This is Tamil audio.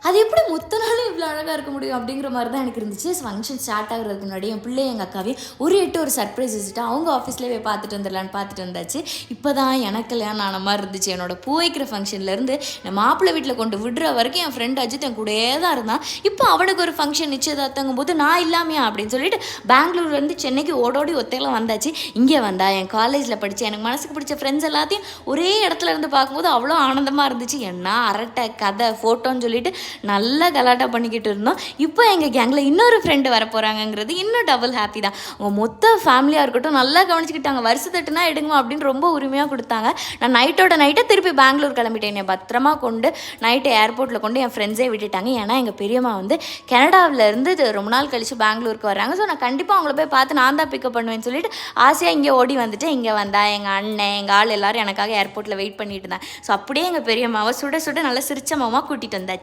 அது எப்படி மொத்த நாளும் இவ்வளோ அழகாக இருக்க முடியும் அப்படிங்கிற மாதிரி தான் எனக்கு இருந்துச்சு. ஃபங்க்ஷன் ஸ்டார்ட் ஆகுறதுக்கு முன்னாடி என் பிள்ளை எங்கள் அக்காவையும் ஒரு ஒரு சர்ப்ரைஸ் வச்சுட்டு அவங்க ஆஃபீஸ்லேயே போய் பார்த்துட்டு வந்துடலான்னு பார்த்துட்டு வந்தாச்சு. இப்போ தான் எனக்கு கல்யாணம் ஆன மாதிரி இருந்துச்சு. என்னோட பூ வைக்கிற ஃபங்க்ஷன்லேருந்து நான் மாப்பிள்ளை வீட்டில் கொண்டு விடுற வரைக்கும் என் ஃப்ரெண்ட் அஜித் என் கூடயே தான் இருந்தான். இப்போ அவனுக்கு ஒரு ஃபங்க்ஷன் நிச்சயதார்த்தங்கும் போது நான் இல்லாமையா அப்படின்னு சொல்லிட்டு பெங்களூர்லேருந்து சென்னைக்கு ஓடோடி ஒத்தையெல்லாம் வந்தாச்சு. இங்கே வந்தா என் காலேஜில் படித்து எனக்கு மனசுக்கு பிடிச்ச ஃப்ரெண்ட்ஸ் எல்லாத்தையும் ஒரே இடத்துல இருந்து பார்க்கும்போது அவ்வளோ ஆனந்தமாக இருந்துச்சு. என்ன அரட்டை கதை ஃபோட்டோன்னு சொல்லிட்டு நல்லா கலாட்டா பண்ணிக்கிட்டு இருந்தோம். இப்போ எங்கள் கேங்கில் இன்னொரு ஃப்ரெண்டு வர போகிறாங்கங்கிறது இன்னும் டபுள் ஹாப்பி தான். அவங்க மொத்த ஃபேமிலியாக இருக்கட்டும் நல்லா கவனிச்சுக்கிட்டாங்க. வருஷத்தட்டுனா எடுங்க அப்படின்னு ரொம்ப உரிமையாக கொடுத்தாங்க. நான் நைட்டை திருப்பி பெங்களூர் கிளம்பிட்டேன். என்னை பத்திரமா கொண்டு நைட்டு ஏர்போர்ட்டில் கொண்டு என் ஃப்ரெண்ட்ஸே விட்டுட்டாங்க. ஏன்னா எங்கள் பெரியம்மா வந்து கனடாவிலேருந்து ரொம்ப நாள் கழித்து பெங்களூருக்கு வர்றாங்க. ஸோ நான் கண்டிப்பாக அவங்கள போய் பார்த்து நான் தான் பிக்கப் பண்ணுவேன்னு சொல்லிட்டு ஆசையாக இங்கே ஓடி வந்துட்டு இங்கே வந்தா எங்கள் அண்ணன் எங்கள் ஆள் எல்லோரும் எனக்காக ஏர்போர்ட்டில் வெயிட் பண்ணிட்டு இருந்தாங்க. ஸோ அப்படியே எங்கள் பெரியம்மாவை சுட சுட நல்லா சிரிச்ச மாமா கூட்டிகிட்டு வந்தாச்சு.